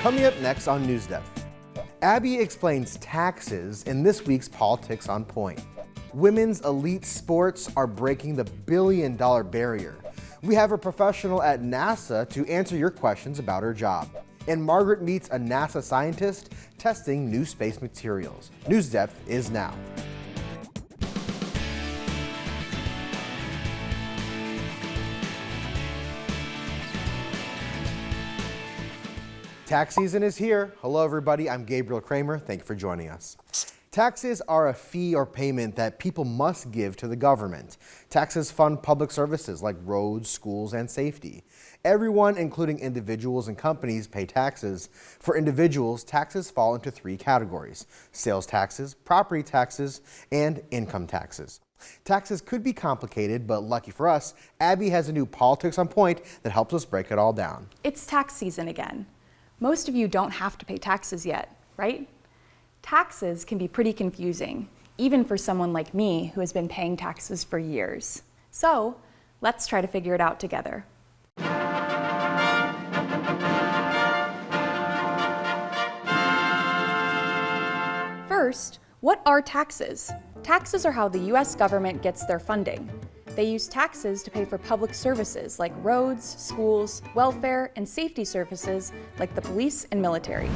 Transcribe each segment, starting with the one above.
Coming up next on NewsDepth, Abbey explains taxes in this week's Politics on Point. Women's elite sports are breaking the billion-dollar barrier. We have a professional at NASA to answer your questions about her job. And Margaret meets a NASA scientist testing new space materials. NewsDepth is now. Tax season is here. Hello, everybody. I'm Gabriel Kramer. Thank you for joining us. Taxes are a fee or payment that people must give to the government. Taxes fund public services like roads, schools, and safety. Everyone, including individuals and companies, pay taxes. For individuals, taxes fall into three categories: sales taxes, property taxes, and income taxes. Taxes could be complicated, but lucky for us, Abbey has a new Politics on Point that helps us break it all down. It's tax season again. Most of you don't have to pay taxes yet, right? Taxes can be pretty confusing, even for someone like me who has been paying taxes for years. So, let's try to figure it out together. First, what are taxes? Taxes are how the US government gets their funding. They use taxes to pay for public services like roads, schools, welfare, and safety services like the police and military.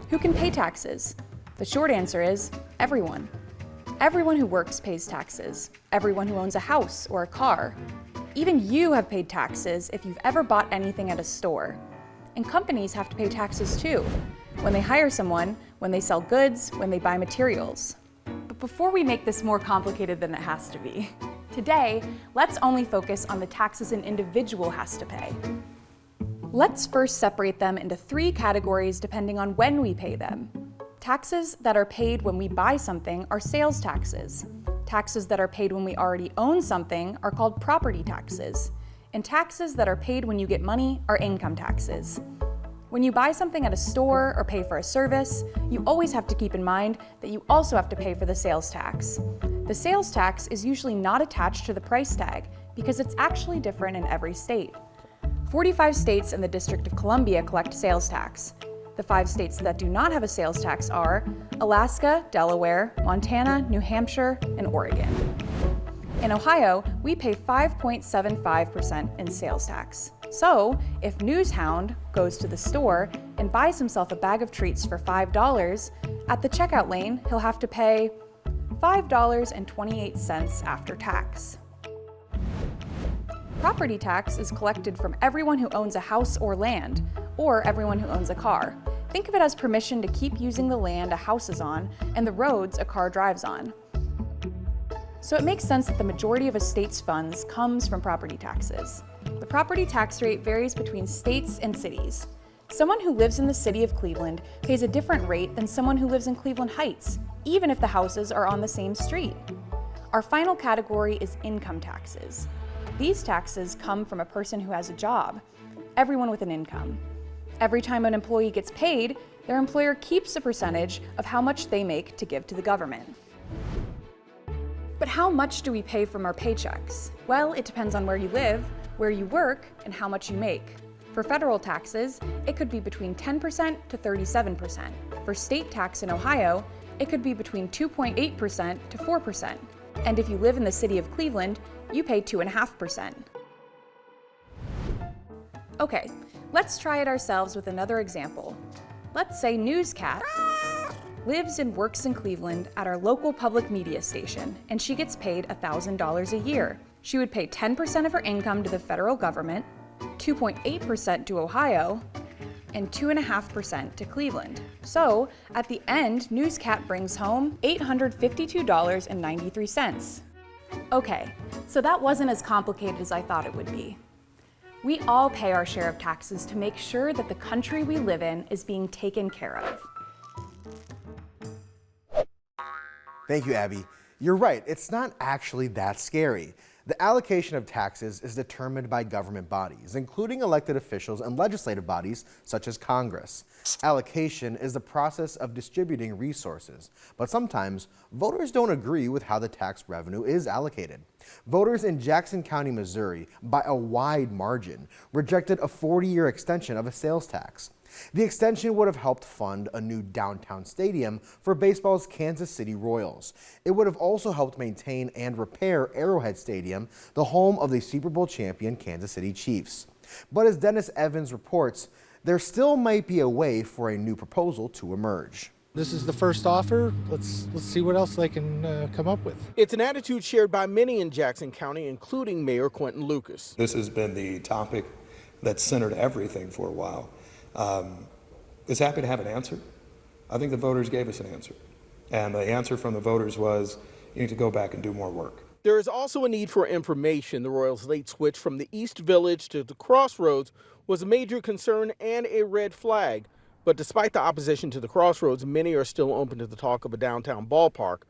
Who can pay taxes? The short answer is everyone. Everyone who works pays taxes. Everyone who owns a house or a car. Even you have paid taxes if you've ever bought anything at a store. And companies have to pay taxes too, when they hire someone, when they sell goods, when they buy materials. But before we make this more complicated than it has to be, today, let's only focus on the taxes an individual has to pay. Let's first separate them into three categories depending on when we pay them. Taxes that are paid when we buy something are sales taxes. Taxes that are paid when we already own something are called property taxes. And taxes that are paid when you get money are income taxes. When you buy something at a store or pay for a service, you always have to keep in mind that you also have to pay for the sales tax. The sales tax is usually not attached to the price tag because it's actually different in every state. 45 states and the District of Columbia collect sales tax. The 5 states that do not have a sales tax are Alaska, Delaware, Montana, New Hampshire, and Oregon. In Ohio, we pay 5.75% in sales tax. So, if NewsHound goes to the store and buys himself a bag of treats for $5, at the checkout lane, he'll have to pay $5.28 after tax. Property tax is collected from everyone who owns a house or land, or everyone who owns a car. Think of it as permission to keep using the land a house is on and the roads a car drives on. So it makes sense that the majority of a state's funds comes from property taxes. The property tax rate varies between states and cities. Someone who lives in the city of Cleveland pays a different rate than someone who lives in Cleveland Heights, even if the houses are on the same street. Our final category is income taxes. These taxes come from a person who has a job, everyone with an income. Every time an employee gets paid, their employer keeps a percentage of how much they make to give to the government. But how much do we pay from our paychecks? Well, it depends on where you live, where you work, and how much you make. For federal taxes, it could be between 10% to 37%. For state tax in Ohio, it could be between 2.8% to 4%. And if you live in the city of Cleveland, you pay 2.5%. Okay, let's try it ourselves with another example. Let's say Newscat lives and works in Cleveland at our local public media station, and she gets paid $1,000 a year. She would pay 10% of her income to the federal government, 2.8% to Ohio, and 2.5% to Cleveland. So, at the end, Newscat brings home $852.93. Okay, so that wasn't as complicated as I thought it would be. We all pay our share of taxes to make sure that the country we live in is being taken care of. Thank you, Abby. You're right, it's not actually that scary. The allocation of taxes is determined by government bodies, including elected officials and legislative bodies such as Congress. Allocation is the process of distributing resources, but sometimes voters don't agree with how the tax revenue is allocated. Voters in Jackson County, Missouri, by a wide margin, rejected a 40-year extension of a sales tax. The extension would have helped fund a new downtown stadium for baseball's Kansas City Royals. It would have also helped maintain and repair Arrowhead Stadium, the home of the Super Bowl champion Kansas City Chiefs. But as Dennis Evans reports, there still might be a way for a new proposal to emerge. This is the first offer. Let's see what else they can come up with. It's an attitude shared by many in Jackson County, including Mayor Quentin Lucas. This has been the topic that's centered everything for a while. Is happy to have an answer. I think the voters gave us an answer. And the answer from the voters was, you need to go back and do more work. There is also a need for information. The Royals' late switch from the East Village to the Crossroads was a major concern and a red flag. But despite the opposition to the Crossroads, many are still open to the talk of a downtown ballpark,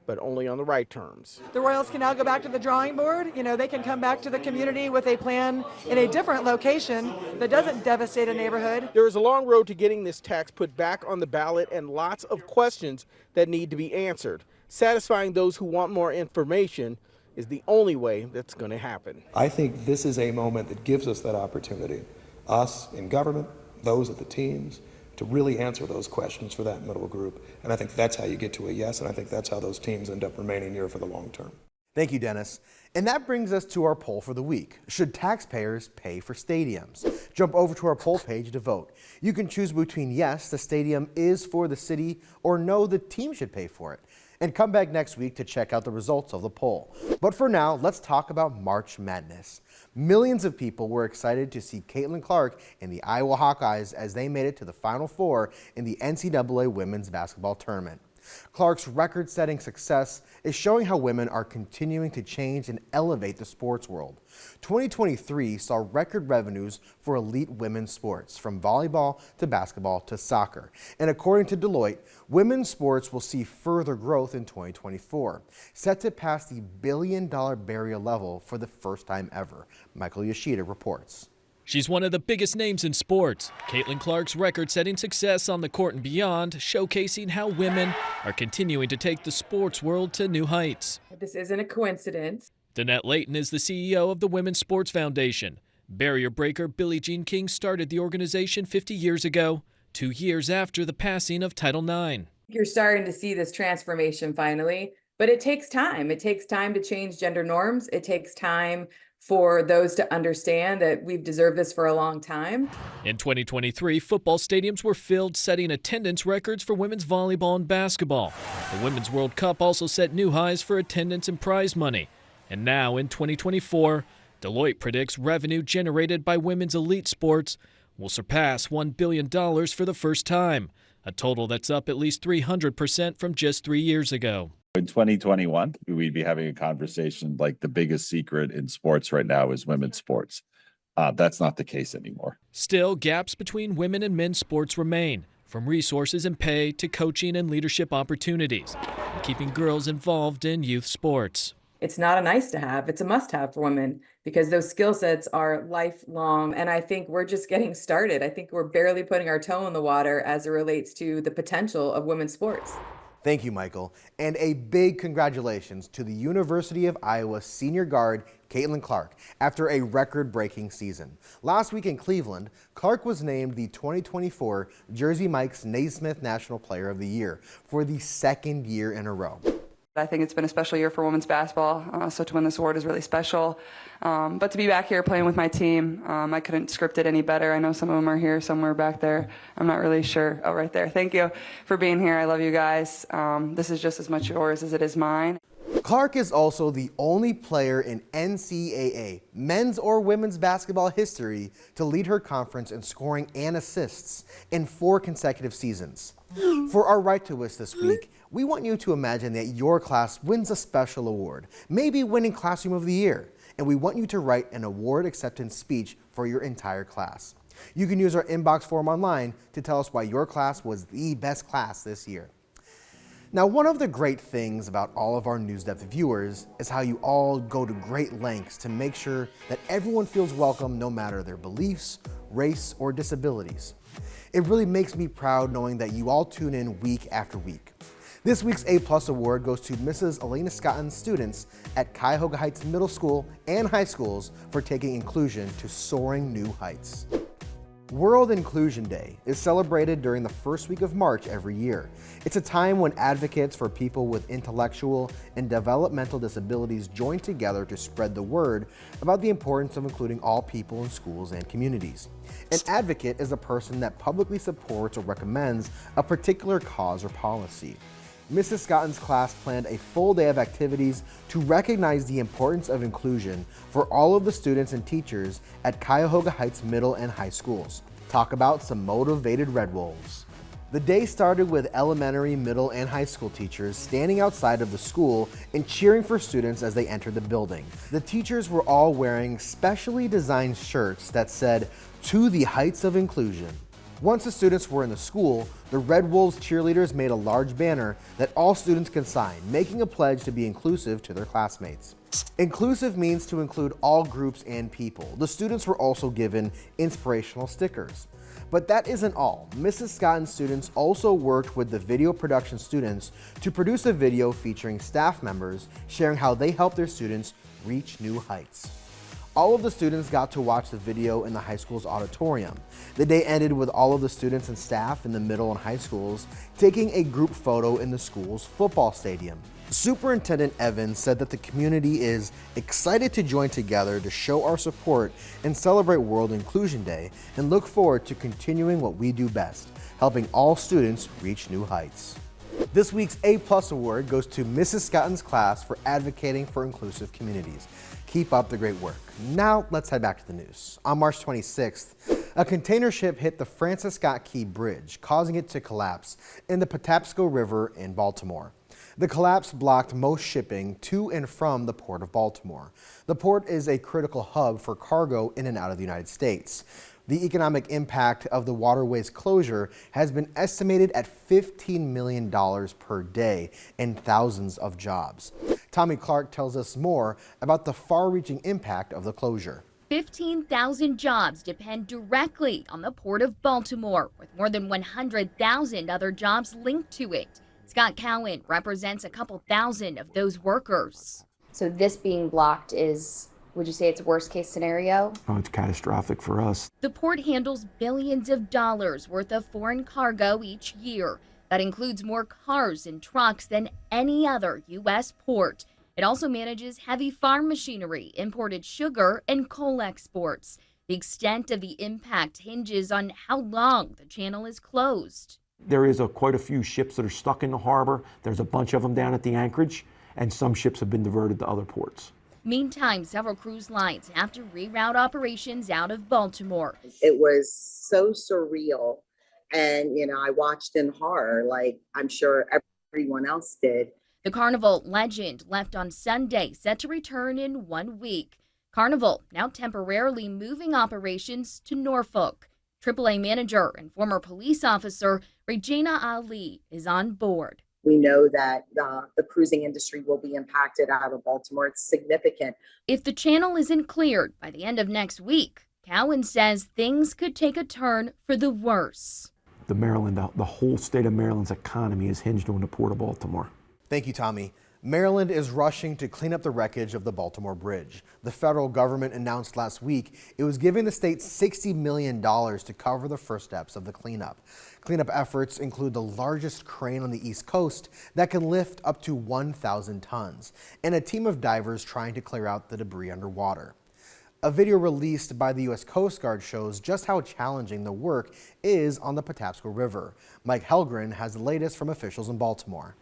but only on the right terms. The Royals can now go back to the drawing board. They can come back to the community with a plan in a different location that doesn't devastate a neighborhood. There is a long road to getting this tax put back on the ballot and lots of questions that need to be answered. Satisfying those who want more information is the only way that's going to happen. I think this is a moment that gives us that opportunity, us in government, those at the teams, to really answer those questions for that middle group. And I think that's how you get to a yes, and I think that's how those teams end up remaining here for the long term. Thank you, Dennis. And that brings us to our poll for the week. Should taxpayers pay for stadiums? Jump over to our poll page to vote. You can choose between yes, the stadium is for the city, or no, the team should pay for it. And come back next week to check out the results of the poll. But for now, let's talk about March Madness. Millions of people were excited to see Caitlin Clark and the Iowa Hawkeyes as they made it to the Final Four in the NCAA Women's Basketball Tournament. Clark's record-setting success is showing how women are continuing to change and elevate the sports world. 2023 saw record revenues for elite women's sports, from volleyball to basketball to soccer. And according to Deloitte, women's sports will see further growth in 2024, set to pass the billion-dollar barrier level for the first time ever. Michael Yoshida reports. She's one of the biggest names in sports. Caitlin Clark's record-setting success on the court and beyond, showcasing how women are continuing to take the sports world to new heights. This isn't a coincidence. Danette Layton is the CEO of the Women's Sports Foundation. Barrier breaker Billie Jean King started the organization 50 years ago, 2 years after the passing of Title IX. You're starting to see this transformation finally, but it takes time. It takes time to change gender norms. It takes time for those to understand that we've deserved this for a long time. In 2023, football stadiums were filled, setting attendance records for women's volleyball and basketball. The Women's World Cup also set new highs for attendance and prize money. And now in 2024, Deloitte predicts revenue generated by women's elite sports will surpass $1 billion for the first time, a total that's up at least 300% from just 3 years ago. In 2021, we'd be having a conversation like the biggest secret in sports right now is women's sports. That's not the case anymore. Still, gaps between women and men's sports remain, from resources and pay to coaching and leadership opportunities, and keeping girls involved in youth sports. It's not a nice to have, it's a must have for women because those skill sets are lifelong. And I think we're just getting started. I think we're barely putting our toe in the water as it relates to the potential of women's sports. Thank you, Michael. And a big congratulations to the University of Iowa senior guard, Caitlin Clark, after a record-breaking season. Last week in Cleveland, Clark was named the 2024 Jersey Mike's Naismith National Player of the Year for the second year in a row. I think it's been a special year for women's basketball, so to win this award is really special. But to be back here playing with my team, I couldn't script it any better. I know some of them are here somewhere back there. I'm not really sure. Oh, right there. Thank you for being here. I love you guys. This is just as much yours as it is mine. Clark is also the only player in NCAA men's or women's basketball history to lead her conference in scoring and assists in 4 consecutive seasons. For our Right to Wish this week, we want you to imagine that your class wins a special award, maybe winning Classroom of the Year, and we want you to write an award acceptance speech for your entire class. You can use our inbox form online to tell us why your class was the best class this year. Now, one of the great things about all of our NewsDepth viewers is how you all go to great lengths to make sure that everyone feels welcome no matter their beliefs, race, or disabilities. It really makes me proud knowing that you all tune in week after week. This week's A+ award goes to Mrs. Elena Scotton's students at Cuyahoga Heights Middle School and high schools for taking inclusion to soaring new heights. World Inclusion Day is celebrated during the first week of March every year. It's a time when advocates for people with intellectual and developmental disabilities join together to spread the word about the importance of including all people in schools and communities. An advocate is a person that publicly supports or recommends a particular cause or policy. Mrs. Scotton's class planned a full day of activities to recognize the importance of inclusion for all of the students and teachers at Cuyahoga Heights Middle and High Schools. Talk about some motivated Red Wolves. The day started with elementary, middle, and high school teachers standing outside of the school and cheering for students as they entered the building. The teachers were all wearing specially designed shirts that said, "To the Heights of Inclusion." Once the students were in the school, the Red Wolves cheerleaders made a large banner that all students could sign, making a pledge to be inclusive to their classmates. Inclusive means to include all groups and people. The students were also given inspirational stickers. But that isn't all. Mrs. Scotton's students also worked with the video production students to produce a video featuring staff members sharing how they helped their students reach new heights. All of the students got to watch the video in the high school's auditorium. The day ended with all of the students and staff in the middle and high schools taking a group photo in the school's football stadium. Superintendent Evans said that the community is excited to join together to show our support and celebrate World Inclusion Day and look forward to continuing what we do best, helping all students reach new heights. This week's A+ award goes to Mrs. Scotton's class for advocating for inclusive communities. Keep up the great work. Now let's head back to the news. On March 26th, a container ship hit the Francis Scott Key Bridge, causing it to collapse in the Patapsco River in Baltimore. The collapse blocked most shipping to and from the Port of Baltimore. The port is a critical hub for cargo in and out of the United States. The economic impact of the waterway's closure has been estimated at $15 million per day and thousands of jobs. Tommy Clark tells us more about the far-reaching impact of the closure. 15,000 jobs depend directly on the Port of Baltimore, with more than 100,000 other jobs linked to it. Scott Cowan represents a couple thousand of those workers. So this being blocked is, would you say it's worst case scenario? Oh, it's catastrophic for us. The port handles billions of dollars worth of foreign cargo each year. That includes more cars and trucks than any other U.S. port. It also manages heavy farm machinery, imported sugar, and coal exports. The extent of the impact hinges on how long the channel is closed. There is quite a few ships that are stuck in the harbor. There's a bunch of them down at the anchorage, and some ships have been diverted to other ports. Meantime, several cruise lines have to reroute operations out of Baltimore. It was so surreal. And, I watched in horror, like I'm sure everyone else did. The Carnival legend left on Sunday, set to return in 1 week. Carnival now temporarily moving operations to Norfolk. AAA manager and former police officer Regina Ali is on board. We know that the cruising industry will be impacted out of Baltimore. It's significant. If the channel isn't cleared by the end of next week, Cowan says things could take a turn for the worse. The whole state of Maryland's economy is hinged on the Port of Baltimore. Thank you, Tommy. Maryland is rushing to clean up the wreckage of the Baltimore Bridge. The federal government announced last week it was giving the state $60 million to cover the first steps of the cleanup. Cleanup efforts include the largest crane on the East Coast that can lift up to 1,000 tons, and a team of divers trying to clear out the debris underwater. A video released by the U.S. Coast Guard shows just how challenging the work is on the Patapsco River. Mike Helgren has the latest from officials in Baltimore.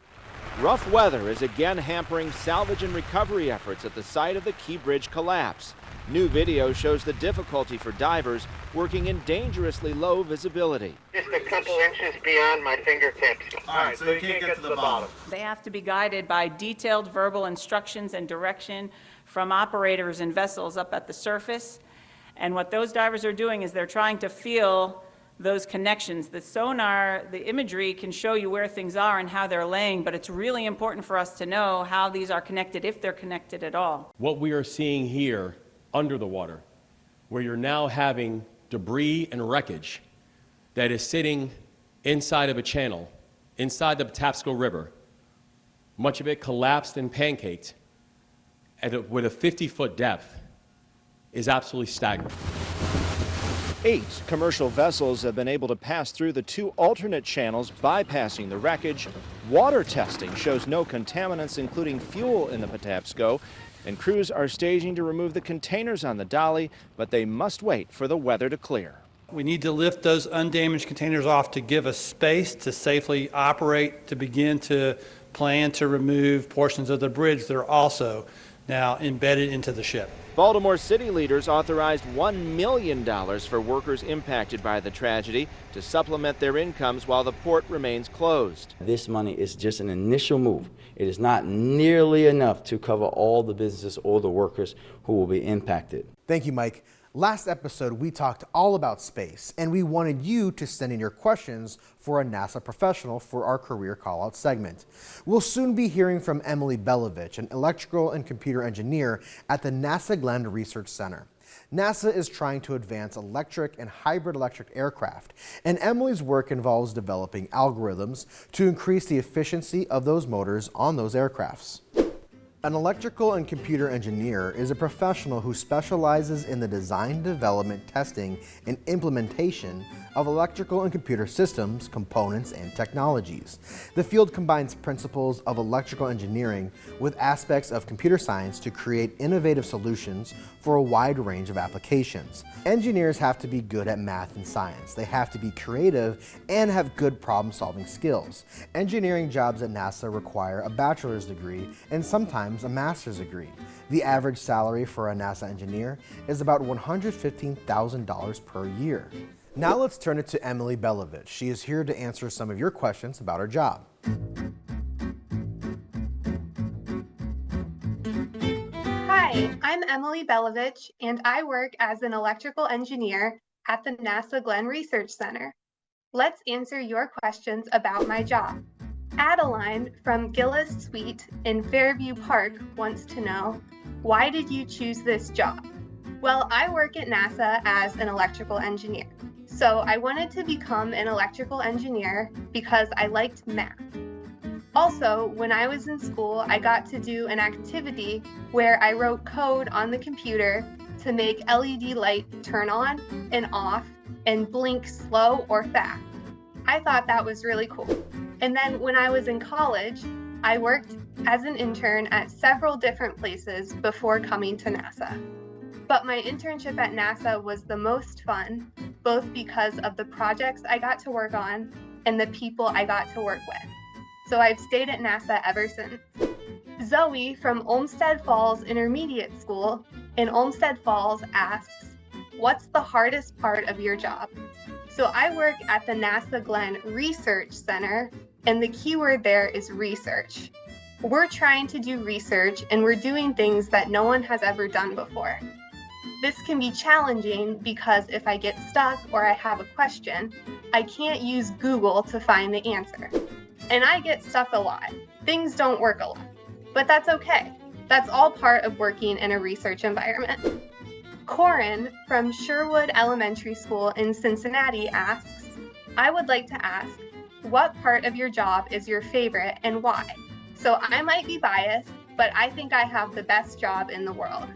Rough weather is again hampering salvage and recovery efforts at the site of the Key Bridge collapse. New video shows the difficulty for divers working in dangerously low visibility. Just a couple inches beyond my fingertips. All right, so you can't get to the bottom. They have to be guided by detailed verbal instructions and direction from operators and vessels up at the surface. And what those divers are doing is they're trying to feel those connections. The sonar, the imagery can show you where things are and how they're laying, but it's really important for us to know how these are connected, if they're connected at all. What we are seeing here under the water, where you're now having debris and wreckage that is sitting inside of a channel, inside the Patapsco River, much of it collapsed and pancaked with a 50-foot depth, is absolutely staggering. 8 commercial vessels have been able to pass through the 2 alternate channels, bypassing the wreckage. Water testing shows no contaminants, including fuel, in the Patapsco, and crews are staging to remove the containers on the dolly, but they must wait for the weather to clear. We need to lift those undamaged containers off to give us space to safely operate, to begin to plan to remove portions of the bridge that are also now embedded into the ship. Baltimore city leaders authorized $1 million for workers impacted by the tragedy to supplement their incomes while the port remains closed. This money is just an initial move. It is not nearly enough to cover all the businesses or the workers who will be impacted. Thank you, Mike. Last episode, we talked all about space, and we wanted you to send in your questions for a NASA professional for our career call-out segment. We'll soon be hearing from Emily Bellovich, an electrical and computer engineer at the NASA Glenn Research Center. NASA is trying to advance electric and hybrid electric aircraft, and Emily's work involves developing algorithms to increase the efficiency of those motors on those aircrafts. An electrical and computer engineer is a professional who specializes in the design, development, testing, and implementation of electrical and computer systems, components, and technologies. The field combines principles of electrical engineering with aspects of computer science to create innovative solutions for a wide range of applications. Engineers have to be good at math and science. They have to be creative and have good problem-solving skills. Engineering jobs at NASA require a bachelor's degree and sometimes a master's degree. The average salary for a NASA engineer is about $115,000 per year. Now let's turn it to Emily Bellovich. She is here to answer some of your questions about her job. Hi, I'm Emily Bellovich, and I work as an electrical engineer at the NASA Glenn Research Center. Let's answer your questions about my job. Adeline from Gillis Suite in Fairview Park wants to know, why did you choose this job? Well, I work at NASA as an electrical engineer. So I wanted to become an electrical engineer because I liked math. Also, when I was in school, I got to do an activity where I wrote code on the computer to make LED light turn on and off and blink slow or fast. I thought that was really cool. And then when I was in college, I worked as an intern at several different places before coming to NASA. But my internship at NASA was the most fun, both because of the projects I got to work on and the people I got to work with. So I've stayed at NASA ever since. Zoe from Olmsted Falls Intermediate School in Olmsted Falls asks, what's the hardest part of your job? So I work at the NASA Glenn Research Center, and the keyword there is research. We're trying to do research, and we're doing things that no one has ever done before. This can be challenging because if I get stuck or I have a question, I can't use Google to find the answer. And I get stuck a lot. Things don't work a lot, but that's okay. That's all part of working in a research environment. Corin from Sherwood Elementary School in Cincinnati asks, I would like to ask, what part of your job is your favorite and why? So I might be biased, but I think I have the best job in the world.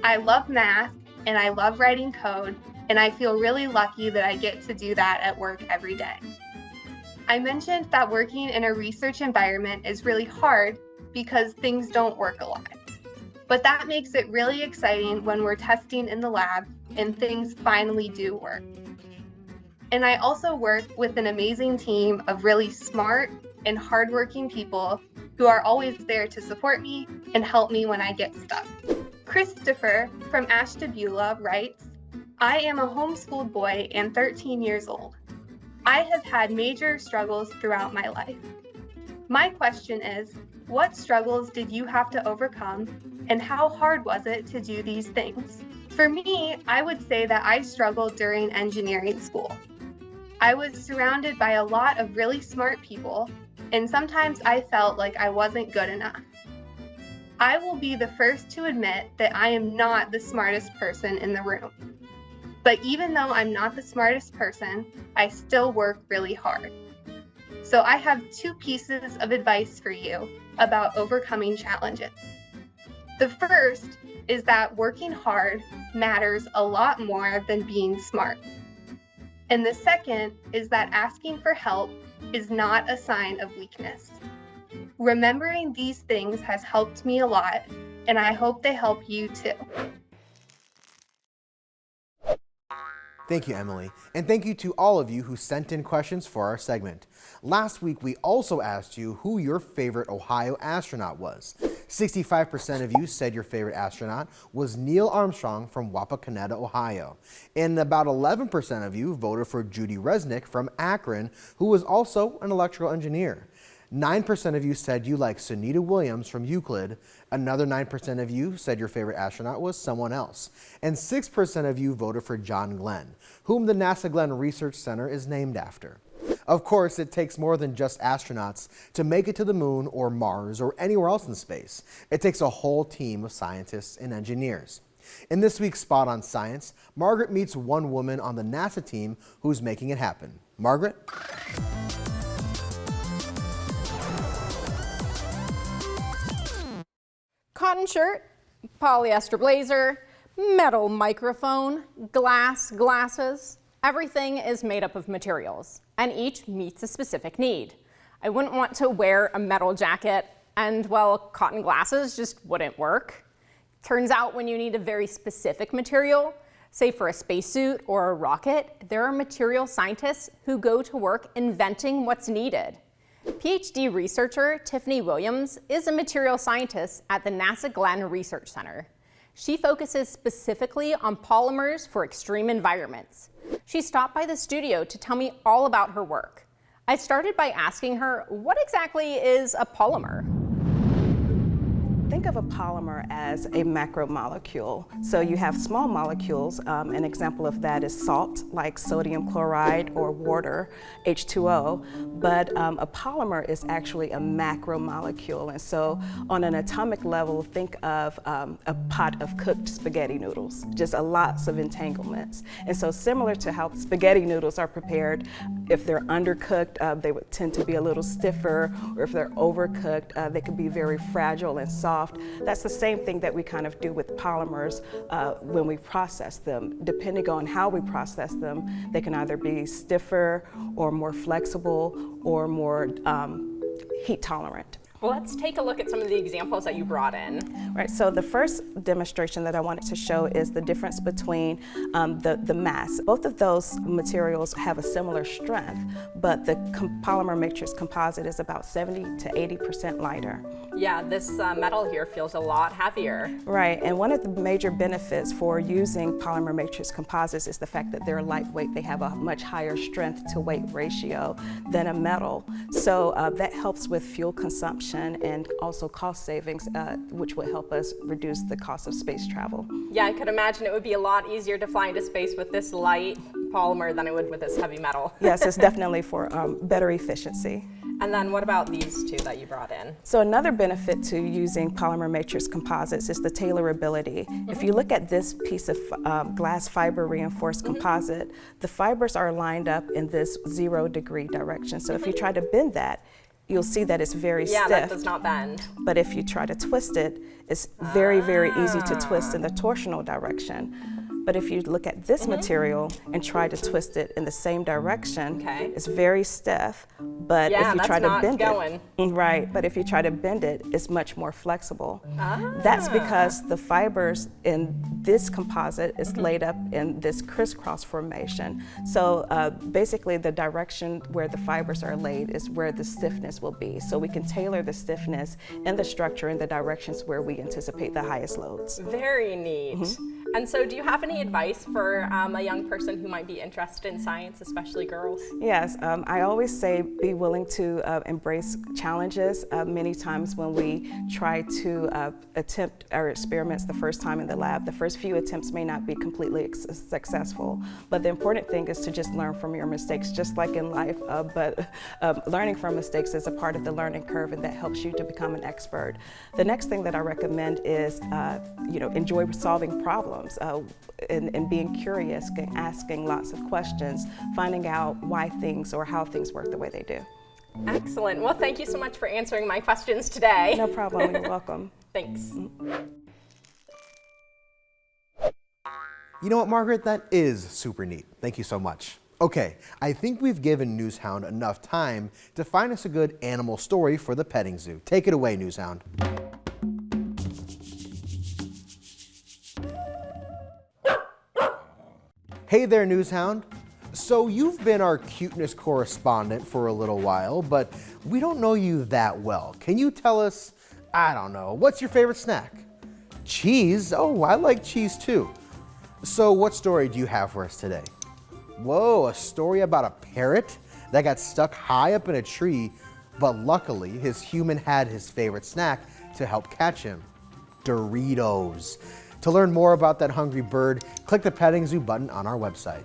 I love math and I love writing code, and I feel really lucky that I get to do that at work every day. I mentioned that working in a research environment is really hard because things don't work a lot. But that makes it really exciting when we're testing in the lab and things finally do work. And I also work with an amazing team of really smart and hardworking people who are always there to support me and help me when I get stuck. Christopher from Ashtabula writes, I am a homeschooled boy and 13 years old. I have had major struggles throughout my life. My question is, what struggles did you have to overcome, and how hard was it to do these things? For me, I would say that I struggled during engineering school. I was surrounded by a lot of really smart people, and sometimes I felt like I wasn't good enough. I will be the first to admit that I am not the smartest person in the room. But even though I'm not the smartest person, I still work really hard. So I have 2 pieces of advice for you about overcoming challenges. The first is that working hard matters a lot more than being smart. And the second is that asking for help is not a sign of weakness. Remembering these things has helped me a lot, and I hope they help you too. Thank you, Emily, and thank you to all of you who sent in questions for our segment. Last week, we also asked you who your favorite Ohio astronaut was. 65% of you said your favorite astronaut was Neil Armstrong from Wapakoneta, Ohio. And about 11% of you voted for Judy Resnick from Akron, who was also an electrical engineer. 9% of you said you like Sunita Williams from Euclid. Another 9% of you said your favorite astronaut was someone else. And 6% of you voted for John Glenn, whom the NASA Glenn Research Center is named after. Of course, it takes more than just astronauts to make it to the moon or Mars or anywhere else in space. It takes a whole team of scientists and engineers. In this week's Spot on Science, Margaret meets one woman on the NASA team who's making it happen. Margaret? Cotton shirt, polyester blazer, metal microphone, glasses. Everything is made up of materials, and each meets a specific need. I wouldn't want to wear a metal jacket, and well, cotton glasses just wouldn't work. Turns out when you need a very specific material, say for a spacesuit or a rocket, there are material scientists who go to work inventing what's needed. PhD researcher Tiffany Williams is a material scientist at the NASA Glenn Research Center. She focuses specifically on polymers for extreme environments. She stopped by the studio to tell me all about her work. I started by asking her, what exactly is a polymer? Think of a polymer as a macromolecule. So you have small molecules. An example of that is salt, like sodium chloride or water, H2O. But a polymer is actually a macromolecule. And so on an atomic level, think of a pot of cooked spaghetti noodles, just lots of entanglements. And so similar to how spaghetti noodles are prepared, if they're undercooked, they would tend to be a little stiffer, or if they're overcooked, they could be very fragile and soft. That's the same thing that we kind of do with polymers when we process them. Depending on how we process them, they can either be stiffer or more flexible or more heat tolerant. Well, let's take a look at some of the examples that you brought in. Right, so the first demonstration that I wanted to show is the difference between the mass. Both of those materials have a similar strength, but the polymer matrix composite is about 70 to 80% lighter. Yeah, this metal here feels a lot heavier. Right, and one of the major benefits for using polymer matrix composites is the fact that they're lightweight. They have a much higher strength to weight ratio than a metal. So that helps with fuel consumption and also cost savings, which would help us reduce the cost of space travel. Yeah, I could imagine it would be a lot easier to fly into space with this light polymer than it would with this heavy metal. Yes, it's definitely for better efficiency. And then what about these two that you brought in? So another benefit to using polymer matrix composites is the tailorability. If you look at this piece of glass fiber reinforced composite, the fibers are lined up in this 0 degree direction. So if you try to bend that, you'll see that it's very stiff. Yeah, that does not bend. But if you try to twist it, it's very, very easy to twist in the torsional direction. But if you look at this material and try to twist it in the same direction, it's very stiff. But if you try to bend it, right, but if you try to bend it, it's much more flexible. That's because the fibers in this composite is laid up in this crisscross formation. So basically the direction where the fibers are laid is where the stiffness will be. So we can tailor the stiffness and the structure in the directions where we anticipate the highest loads. Very neat. And so do you have any advice for a young person who might be interested in science, especially girls? Yes, I always say be willing to embrace challenges. Many times when we try to attempt our experiments the first time in the lab, the first few attempts may not be completely successful. But the important thing is to just learn from your mistakes, just like in life. But learning from mistakes is a part of the learning curve, and that helps you to become an expert. The next thing that I recommend is, enjoy solving problems. And being curious, asking lots of questions, finding out why things or how things work the way they do. Excellent. Well, thank you so much for answering my questions today. No problem. You're welcome. Thanks. You know what, Margaret? That is super neat. Thank you so much. Okay, I think we've given Newshound enough time to find us a good animal story for the petting zoo. Take it away, Newshound. Hey there, Newshound. So you've been our cuteness correspondent for a little while, but we don't know you that well. Can you tell us, I don't know, what's your favorite snack? Cheese? Oh, I like cheese too. So what story do you have for us today? Whoa, a story about a parrot that got stuck high up in a tree, but luckily his human had his favorite snack to help catch him. Doritos. To learn more about that hungry bird, click the Petting Zoo button on our website.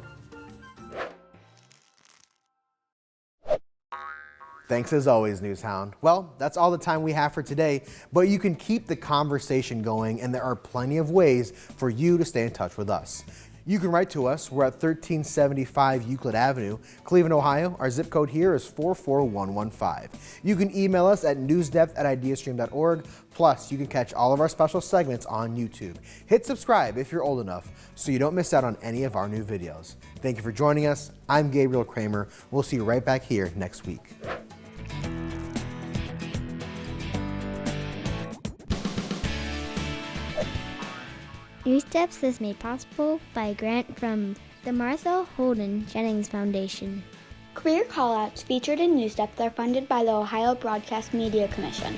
Thanks as always, Newshound. Well, that's all the time we have for today, but you can keep the conversation going, and there are plenty of ways for you to stay in touch with us. You can write to us. We're at 1375 Euclid Avenue, Cleveland, Ohio. Our zip code here is 44115. You can email us at newsdepth@ideastream.org. Plus, you can catch all of our special segments on YouTube. Hit subscribe if you're old enough so you don't miss out on any of our new videos. Thank you for joining us. I'm Gabriel Kramer. We'll see you right back here next week. NewsDepth is made possible by a grant from the Martha Holden Jennings Foundation. Career callouts featured in NewsDepth are funded by the Ohio Broadcast Media Commission.